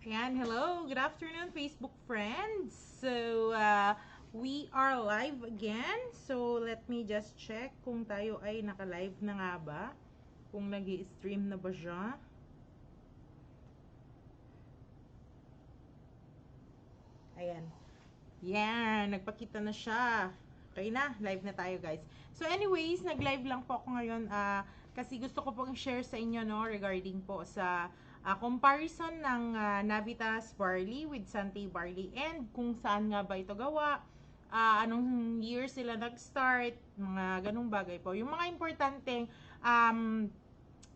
Ayan, hello. Good afternoon, Facebook friends. So, we are live again. So, let me just check kung tayo ay naka-live na nga ba. Kung nag-i-stream na ba siya. Ayan. Yan, nagpakita na siya. Okay na, live na tayo guys. So anyways, nag-live lang po ako ngayon kasi gusto ko pong share sa inyo no regarding po sa comparison ng Navitas barley with Sante barley and kung saan nga ba ito gawa, anong year sila nag-start, mga ganung bagay po. Yung mga importanteng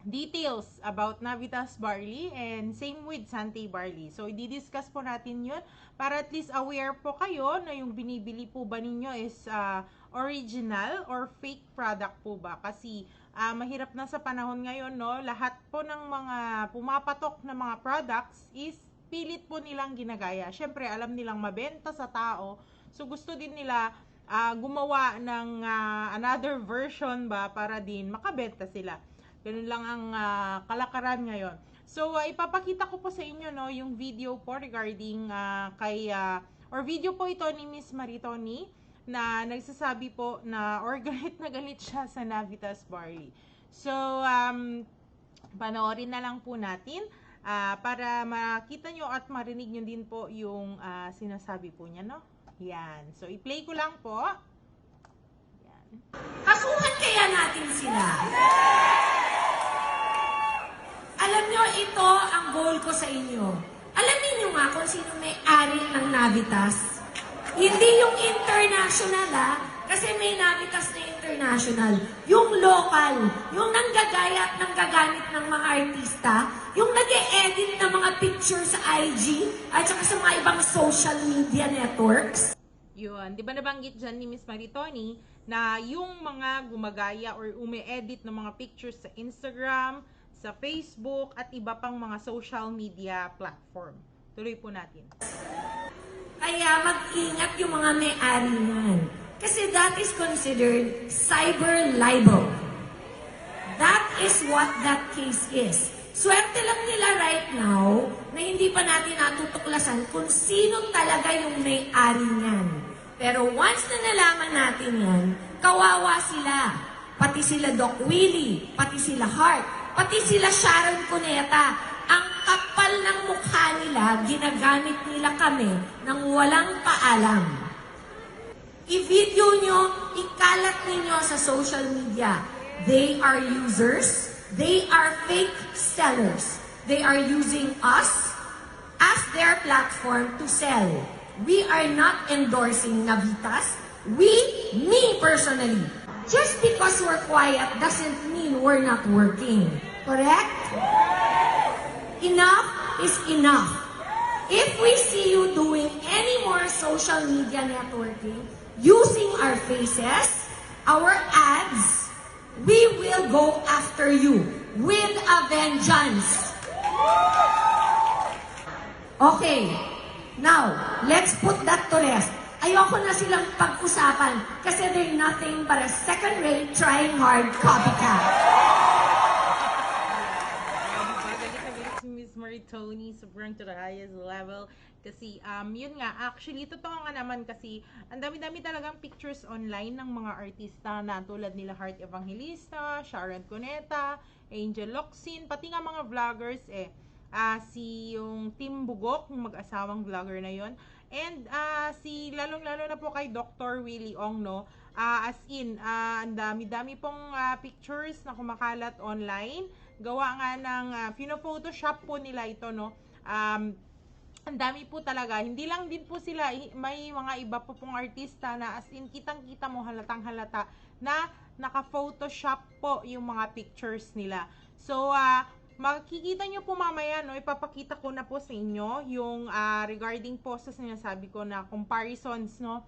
details about Navitas barley and same with Sante barley. So, i-discuss po natin yun para at least aware po kayo na yung binibili po ba ninyo is original or fake product po ba. Kasi mahirap na sa panahon ngayon, no? Lahat po ng mga pumapatok na mga products is pilit po nilang ginagaya. Syempre, alam nilang mabenta sa tao. So, gusto din nila gumawa ng another version ba para din makabenta sila. Ganun lang ang kalakaran ngayon. So, ipapakita ko po sa inyo no, yung video po regarding or video po ito ni Miss Maritoni na nagsasabi po na or galit siya sa Navitas barley. So, panoorin na lang po natin para makita nyo at marinig nyo din po yung sinasabi po niya, no? Yan. So, i-play ko lang po. Yan. Kasuhan kaya natin sila. Alam nyo, ito ang goal ko sa inyo. Alamin nyo nga kung sino may-ari ng Navitas. Hindi yung international, kasi may Navitas na international. Yung local, yung nanggagaya at nanggagamit ng mga artista, yung nag-e-edit ng mga pictures sa IG, at saka sa mga ibang social media networks. Yun, di ba nabanggit dyan ni Miss Maritoni na yung mga gumagaya or ume-edit ng mga pictures sa Instagram, sa Facebook, at iba pang mga social media platform. Tuloy po natin. Kaya mag-ingat yung mga may-ari niyan. Kasi that is considered cyber libel. That is what that case is. Swerte lang nila right now na hindi pa natin natutuklasan kung sino talaga yung may-ari niyan. Pero once na nalaman natin yan, kawawa sila. Pati sila Doc Willie, pati sila Hart, pati sila Sharon Cuneta. Ang kapal ng mukha nila, ginagamit nila kami nang walang paalam. I-video nyo, ikalat ninyo sa social media. They are users. They are fake sellers. They are using us as their platform to sell. We are not endorsing Navitas. Me personally. Just because we're quiet doesn't mean we're not working. Correct? Enough is enough. If we see you doing any more social media networking, using our faces, our ads, we will go after you with a vengeance. Okay, now, let's put that to rest. Ayoko na silang pag-usapan kasi they're nothing but a second-rate, trying hard copycat. Miss Maritoni, sobrang to the highest level. Kasi, yun nga, actually, totoo nga naman kasi, ang dami-dami talagang pictures online ng mga artista na tulad nila Heart Evangelista, Sharon Cuneta, Angel Locsin, pati nga mga vloggers si yung Tim Bugok, yung mag-asawang vlogger na yon. And si lalong-lalo na po kay Dr. Willie Ong, no? As in, ang dami-dami pong pictures na kumakalat online. Gawa nga ng photoshop po nila ito, no? Ang dami po talaga. Hindi lang din po sila, may mga iba po pong artista na as in kitang-kita mo, halatang-halata na naka-photoshop po yung mga pictures nila. So, makikita nyo po mamaya, no, ipapakita ko na po sa inyo yung regarding po sa sinasabi ko na comparisons, no,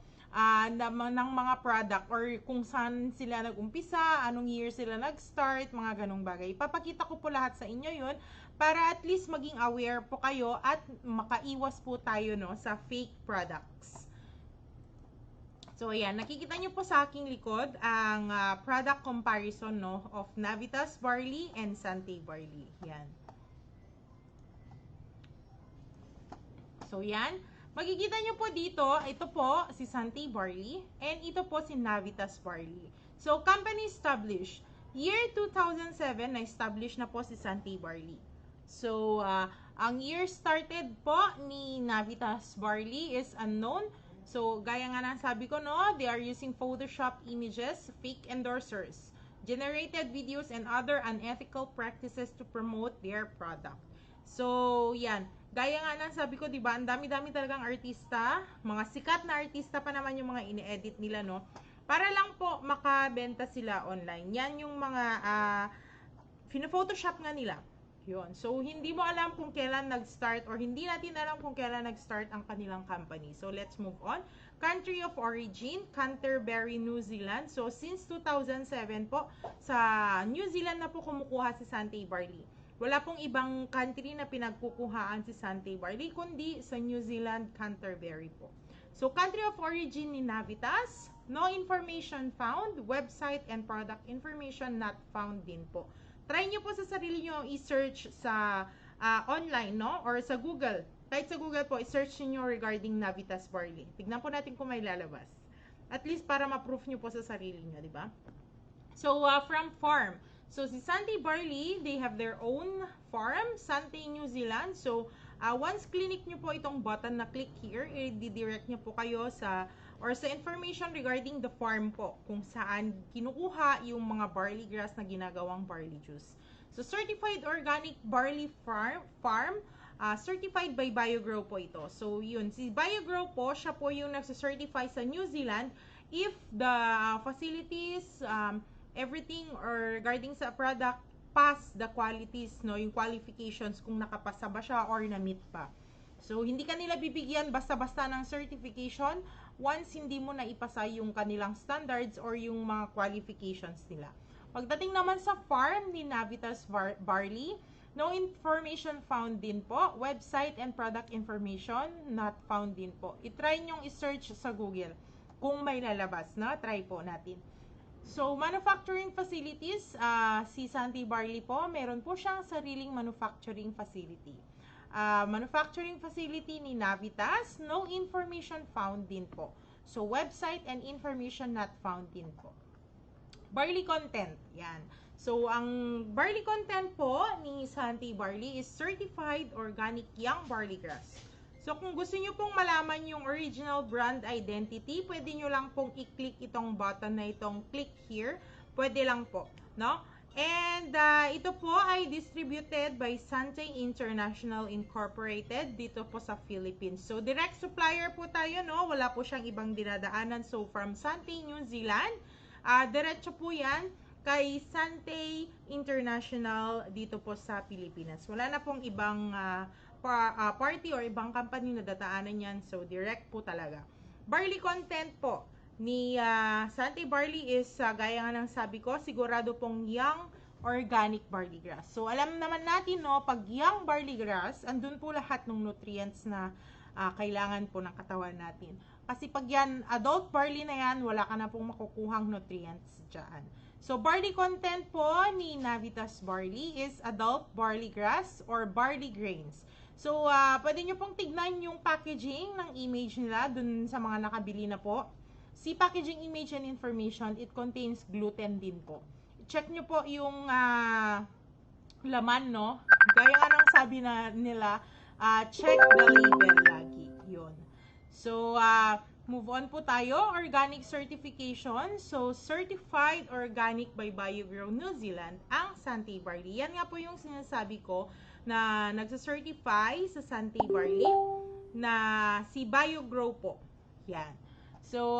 ng mga product or kung saan sila nag-umpisa, anong year sila nag-start, mga ganong bagay. Ipapakita ko po lahat sa inyo yun para at least maging aware po kayo at makaiwas po tayo, no, sa fake products. So, ayan, nakikita nyo po sa aking likod ang product comparison, no, of Navitas barley and Sante barley. Yan. So, yan. Makikita nyo po dito, ito po si Santee Barley and ito po si Navitas Barley. So, company established. Year 2007, na-establish na po si Santee Barley. So, ang year started po ni Navitas Barley is unknown. So, gaya nga ng sabi ko, no, they are using Photoshop images, fake endorsers, generated videos, and other unethical practices to promote their product. So, yan. Gaya nga ng sabi ko, di ba, ang dami-dami talagang artista, mga sikat na artista pa naman yung mga ini-edit nila, no? Para lang po makabenta sila online. Yan yung mga photoshop nga nila. Yun. So, hindi mo alam kung kailan nag-start or hindi natin alam kung kailan nag-start ang kanilang company. So, let's move on. Country of origin, Canterbury, New Zealand. So, since 2007 po, sa New Zealand na po kumukuha si Santee Barley. Wala pong ibang country na pinagkukuhaan si Santee Barley, kundi sa New Zealand, Canterbury po. So, country of origin ni Navitas, no information found, website and product information not found din po. Try nyo po sa sarili nyo i-search sa online, no? Or sa Google. Kahit sa Google po, i-search nyo regarding Navitas Barley. Tignan po natin kung may lalabas. At least para ma-proof nyo po sa sarili nyo, di ba? So, from farm. So, si Santee Barley, they have their own farm, Santee, New Zealand. So, once click nyo po itong button na click here, i-direct nyo po kayo sa information regarding the farm po, kung saan kinukuha yung mga barley grass na ginagawang barley juice. So, certified organic barley farm, certified by BioGrow po ito. So, yun, si BioGrow po, siya po yung nagsacertify sa New Zealand if the facilities, everything or regarding sa product pass the qualities, no, yung qualifications kung nakapasa ba siya or na-meet pa. So, hindi kanila bibigyan basta-basta ng certification once hindi mo na ipasa yung kanilang standards or yung mga qualifications nila. Pagdating naman sa farm ni Navitas Barley, no information found din po. Website and product information not found din po. I-try nyong i-search sa Google kung may lalabas, no? Try po natin. So, manufacturing facilities, si Santee Barley po, meron po siyang sariling manufacturing facility. Manufacturing facility ni Navitas, no information found din po. So, website and information not found din po. Barley content, yan. So, ang barley content po ni Santee Barley is certified organic young barley grass. So, kung gusto nyo pong malaman yung original brand identity, pwede nyo lang pong i-click itong button na itong click here. Pwede lang po, no? And ito po ay distributed by Santee International Incorporated dito po sa Philippines. So, direct supplier po tayo, no? Wala po siyang ibang dinadaanan. So, from Santee, New Zealand, diretso po yan kay Santee International dito po sa Pilipinas. Wala na pong ibang party or ibang company na dadaanan yan. So, direct po talaga. Barley content po ni Santee Barley is, gaya nga ng sabi ko, sigurado pong young organic barley grass. So, alam naman natin, no, pag young barley grass, andun po lahat ng nutrients na kailangan po ng katawan natin. Kasi pag yan, adult barley na yan, wala ka na pong makukuhang nutrients dyan. So, barley content po ni Navitas Barley is adult barley grass or barley grains. So, pwede nyo pong tignan yung packaging ng image nila dun sa mga nakabili na po. Si packaging image and information, it contains gluten din po. Check nyo po yung laman, no? Gaya nga ng sabi nila, check the label lagi. Yun. So, move on po tayo. Organic certification. So, certified organic by BioGrow New Zealand ang Santee Barley. Yan nga po yung sinasabi ko na nagsa-certify sa Santee Barley na si BioGrow po. Yan. So,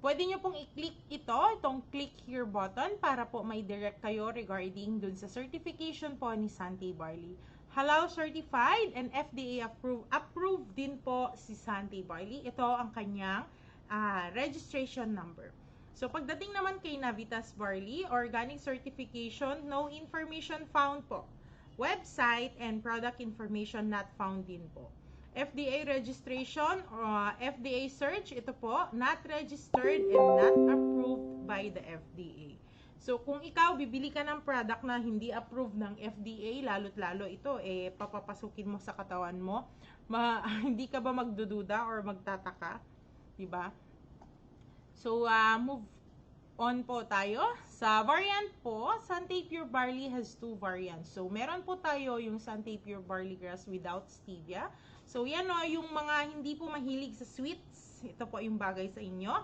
pwede nyo pong i-click itong click here button para po may direct kayo regarding dun sa certification po ni Santee Barley. Halal certified and FDA approved din po si Santee Barley. Ito ang kanyang registration number. So, pagdating naman kay Navitas Barley, organic certification, no information found po. Website and product information not found din po. FDA registration or FDA search, ito po, not registered and not approved by the FDA. So, kung ikaw, bibili ka ng product na hindi approved ng FDA, lalo't lalo ito, papapasukin mo sa katawan mo, hindi ka ba magdududa or magtataka? Diba? So, move on po tayo. Sa variant po, Sante Pure Barley has 2 variants. So, meron po tayo yung Sante Pure Barley Grass without stevia. So, yan o, yung mga hindi po mahilig sa sweets, ito po yung bagay sa inyo.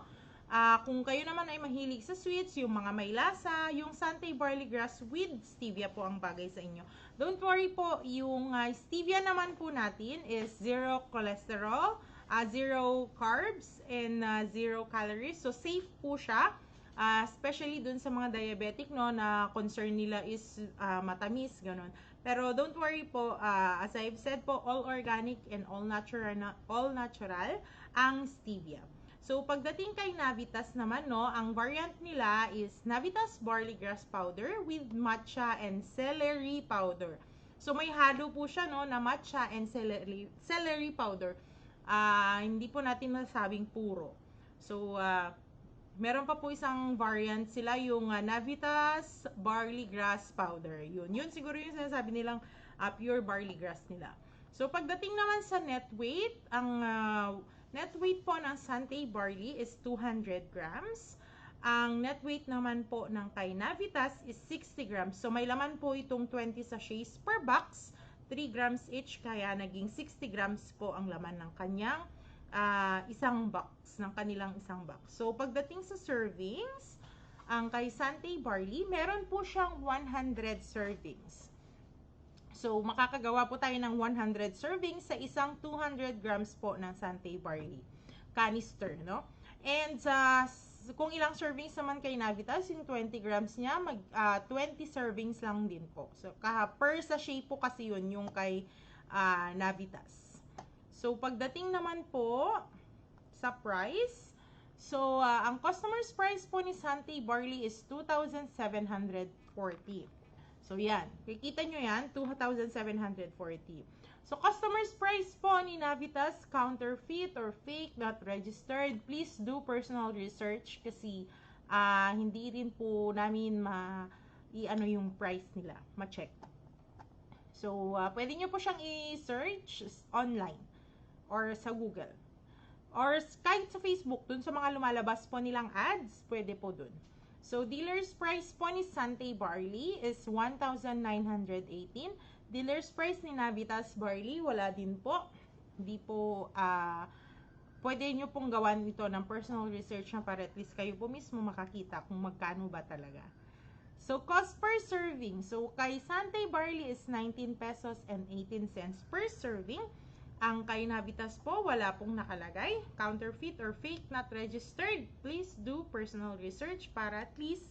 Kung kayo naman ay mahilig sa sweets, yung mga may lasa, yung Sante Barley Grass with stevia po ang bagay sa inyo. Don't worry po, yung stevia naman po natin is 0 cholesterol, 0 carbs, and 0 calories. So, safe po siya. Especially dun sa mga diabetic, no, na concern nila is matamis, ganun. Pero don't worry po, as I've said po, all organic and all natural ang stevia. So, pagdating kay Navitas naman, no, ang variant nila is Navitas Barley Grass Powder with matcha and celery powder. So, may halo po siya, no, na matcha and celery powder. Hindi po natin masabing puro. So, meron pa po isang variant sila, yung Navitas Barley Grass Powder. Yun siguro yung sinasabi nilang pure barley grass nila. So, pagdating naman sa net weight, ang net weight po ng Sante Barley is 200 grams. Ang net weight naman po ng kay Navitas is 60 grams. So, may laman po itong 20 sachets per box, 3 grams each, kaya naging 60 grams po ang laman ng kanyang isang box, ng kanilang isang box. So, pagdating sa servings, ang kay Sante Barley, meron po siyang 100 servings. So, makakagawa po tayo ng 100 servings sa isang 200 grams po ng Sante Barley canister, no? And kung ilang servings naman kay Navitas, yung 20 grams niya, 20 servings lang din po. So, per sachet po kasi yun, yung kay Navitas. So, pagdating naman po sa price, so, ang customer's price po ni Sante Barley is 2,740. So, yan. Kikita nyo yan, 2,740. So, customer's price po ni Navitas, counterfeit or fake, not registered. Please do personal research kasi hindi rin po namin i-ano yung price nila, ma-check. So, pwede nyo po siyang i-search online or sa Google. Or kahit sa Facebook, dun sa mga lumalabas po nilang ads, pwede po dun. So, dealer's price po ni Sante Barley is 1,918. Dealer's price ni Navitas Barley, wala din po. Hindi po, pwede nyo pong gawan ito ng personal research na para at least kayo po mismo makakita kung magkano ba talaga. So, cost per serving. So, kay Sante Barley is 19 pesos and 18 cents per serving. Ang kay Navitas po, wala pong nakalagay. Counterfeit or fake, not registered. Please do personal research para at least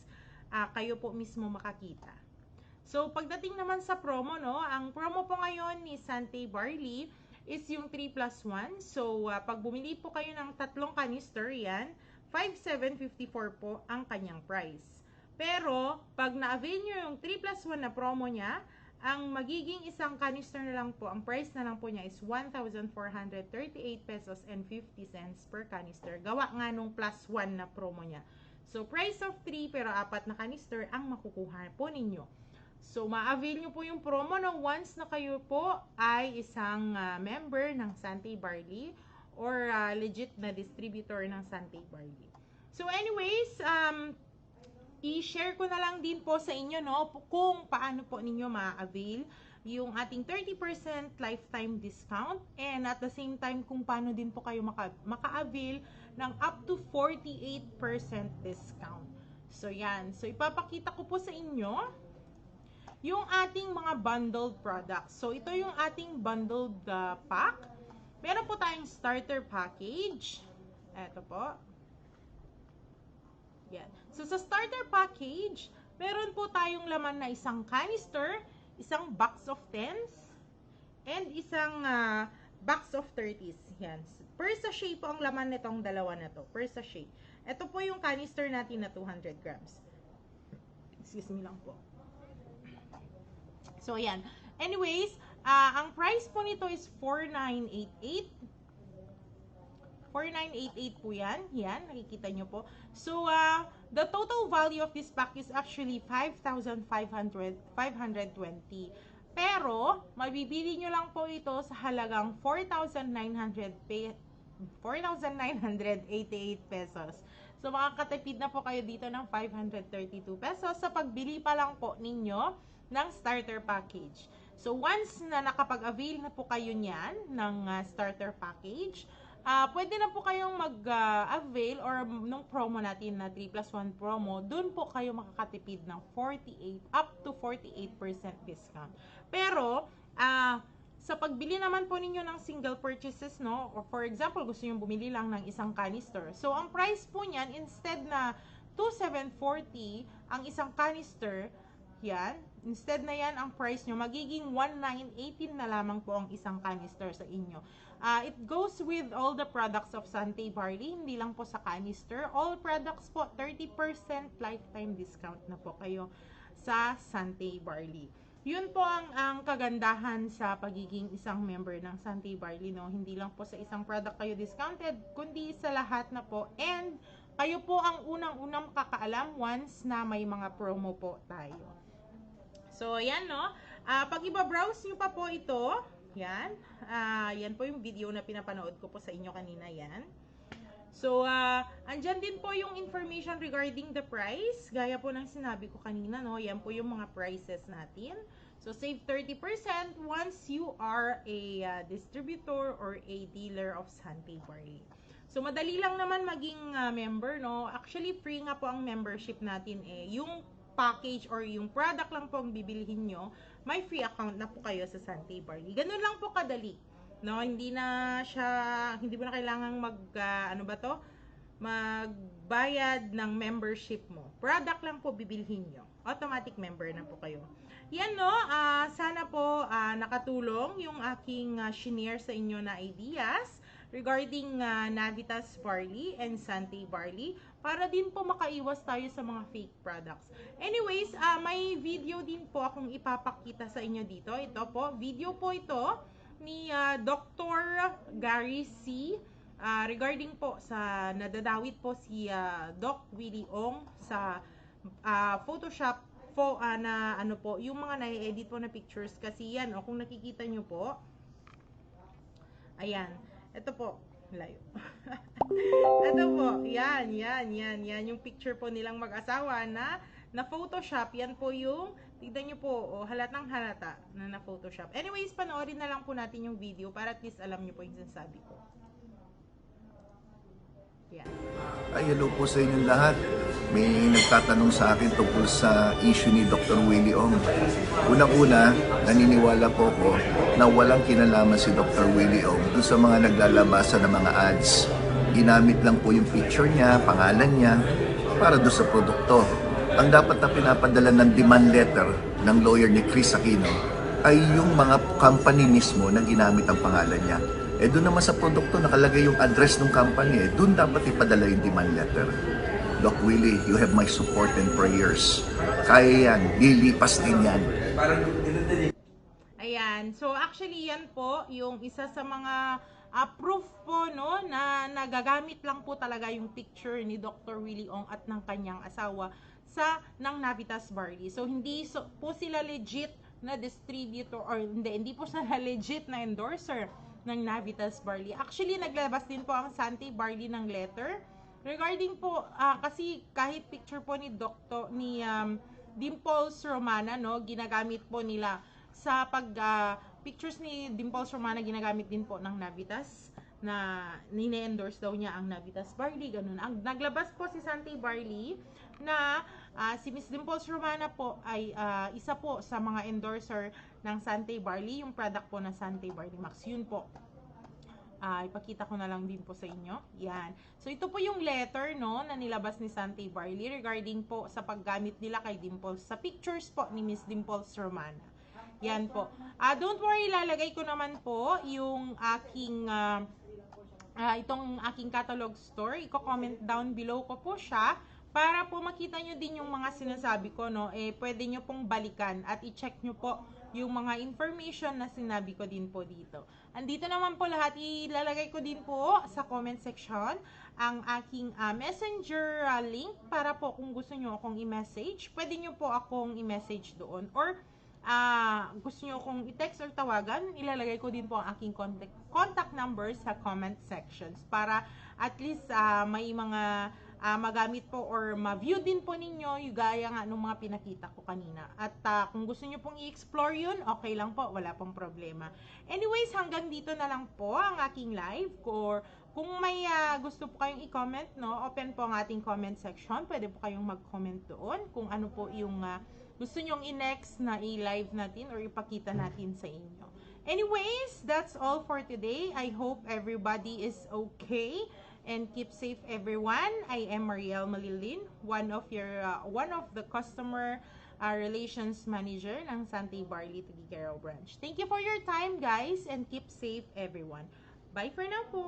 kayo po mismo makakita. So, pagdating naman sa promo, no, ang promo po ngayon ni Sante Barley is yung 3+1. So, pag bumili po kayo ng 3 canister, yan, 5,754 po ang kanyang price. Pero, pag na-avail nyo yung 3+1 na promo niya, ang magiging isang canister na lang po, ang price na lang po niya is 1,438 pesos and 50 cents per canister. Gawa nga nung +1 na promo niya. So, price of 3 pero 4 na canister ang makukuha po ninyo. So, ma-avail nyo po yung promo no once na kayo po ay isang member ng Sante Barley or legit na distributor ng Sante Barley. So, anyways, i-share ko na lang din po sa inyo, no, kung paano po ninyo ma-avail yung ating 30% lifetime discount and at the same time kung paano din po kayo maka-avail ng up to 48% discount. So, yan. So, ipapakita ko po sa inyo yung ating mga bundled products. So, ito yung ating bundled pack. Meron po tayong starter package. Ito po. Yan. So, sa starter package, meron po tayong laman na isang canister, isang box of 10s, and isang box of 30s. Yan. Per sachet po ang laman nitong dalawa na to. Per sachet. Ito po yung canister natin na 200 grams. Excuse me lang po. So, ayan. Anyways, ang price po nito is 4,988. 4,988 po yan. Yan, nakikita nyo po. So, the total value of this pack is actually 5,520. Pero, mabibili nyo lang po ito sa halagang 4,988 pesos. So, makakatipid na po kayo dito ng 532 pesos sa pagbili pa lang po ninyo ng starter package. So, once na nakapag-avail na po kayo niyan ng starter package, pwede na po kayong mag-avail or nung promo natin na 3+1 promo, dun po kayo makakatipid ng 48% discount. Pero, sa pagbili naman po ninyo ng single purchases, no, or for example, gusto nyo bumili lang ng isang canister. So, ang price po niyan, instead na 2,740 ang isang canister, yan, instead na yan, ang price nyo, magiging 1,918 na lamang po ang isang canister sa inyo. It goes with all the products of Sante Barley, hindi lang po sa canister. All products po, 30% lifetime discount na po kayo sa Sante Barley. Yun po ang kagandahan sa pagiging isang member ng Sante Barley, no? Hindi lang po sa isang product kayo discounted, kundi sa lahat na po. And kayo po ang unang-unang kakaalam once na may mga promo po tayo. So, ayan, no? Pag iba-browse nyo pa po ito, yan. Yan po yung video na pinapanood ko po sa inyo kanina, yan. So, andyan din po yung information regarding the price. Gaya po ng sinabi ko kanina, no? Yan po yung mga prices natin. So, save 30% once you are a distributor or a dealer of Sante Barley. So, madali lang naman maging member, no? Actually, free nga po ang membership natin eh. Yung package or yung product lang po ang bibilihin nyo, may free account na po kayo sa Sante Barley. Ganun lang po kadali. No, hindi mo na kailangang magbayad ng membership mo. Product lang po bibilhin nyo. Automatic member na po kayo. Yan, no, sana po nakatulong yung aking shinare sa inyo na ideas regarding Navitas Barley and Sante Barley para din po makaiwas tayo sa mga fake products. Anyways, may video din po akong ipapakita sa inyo dito. Ito po, video po ito ni Dr. Gary C. Regarding po sa nadadawit po si Doc Willie Ong sa Photoshop po na ano po, yung mga na-edit po na pictures kasi yan, kung nakikita nyo po, ayan, ito po, layo. Ito po, yan, yung picture po nilang mag-asawa na Photoshop, yan po yung, tignan nyo po, halatang halata na Photoshop. Anyways, panoorin na lang po natin yung video para at least alam nyo po yung sinasabi ko. Yan. Ay, hello po sa inyong lahat. May nagtatanong sa akin tungkol sa issue ni Dr. Willie Ong. Unang-una, naniniwala po ko na walang kinalaman si Dr. Willie Ong dun sa mga naglalabasa ng mga ads. Ginamit lang po yung picture niya, pangalan niya, para doon sa produkto. Ang dapat na pinapadala ng demand letter ng lawyer ni Chris Aquino ay yung mga company mismo na ginamit ang pangalan niya. Doon naman sa produkto nakalagay yung address ng company. Doon dapat ipadala yung demand letter. Doc Willie, you have my support and prayers. Kaya yan, lilipas din yan. Ayan, so actually yan po yung isa sa mga proof po, no, na nagagamit lang po talaga yung picture ni Dr. Willie Ong at ng kanyang asawa ng Navitas Barley. So hindi po sila legit na distributor or hindi po sila legit na endorser ng Navitas Barley. Actually, naglabas din po ang Sante Barley ng letter regarding po kasi kahit picture po ni Dimples Romana, no, ginagamit po nila sa pictures ni Dimples Romana, ginagamit din po ng Navitas na nine-endorse daw niya ang Navitas Barley, ganun. Ang naglabas po si Sante Barley na si Miss Dimples Romana po ay isa po sa mga endorser ng Sante Barley, yung product po na Sante Barley Max. Yun po. Ipakita ko na lang din po sa inyo. Yan. So, ito po yung letter, no, na nilabas ni Sante Barley regarding po sa paggamit nila kay Dimples. Sa pictures po ni Miss Dimples Romana. Yan po. Don't worry, lalagay ko naman po yung aking itong aking catalog store. Iko-comment down below ko po siya para po makita nyo din yung mga sinasabi ko, no, pwede nyo pong balikan at i-check nyo po yung mga information na sinabi ko din po dito. Andito naman po lahat, ilalagay ko din po sa comment section ang aking messenger link para po kung gusto nyo akong i-message, pwede nyo po akong i-message doon, or gusto nyo akong i-text or tawagan, ilalagay ko din po ang aking contact number sa comment sections para at least may mga magamit po or ma-view din po ninyo yung gaya nga nung mga pinakita ko kanina. At kung gusto nyo pong i-explore yun, okay lang po, wala pong problema. Anyways, hanggang dito na lang po ang aking live. Or kung may gusto po kayong i-comment, no, open po ang ating comment section. Pwede po kayong mag-comment doon kung ano po yung gusto nyong i-next na i-live natin or ipakita natin sa inyo. Anyways, that's all for today. I hope everybody is okay and keep safe, everyone. I am Mariel Malilin, one of the customer relations manager ng Santay Barley Tuguegarao branch. Thank you for your time, guys, and keep safe, everyone. Bye for now po.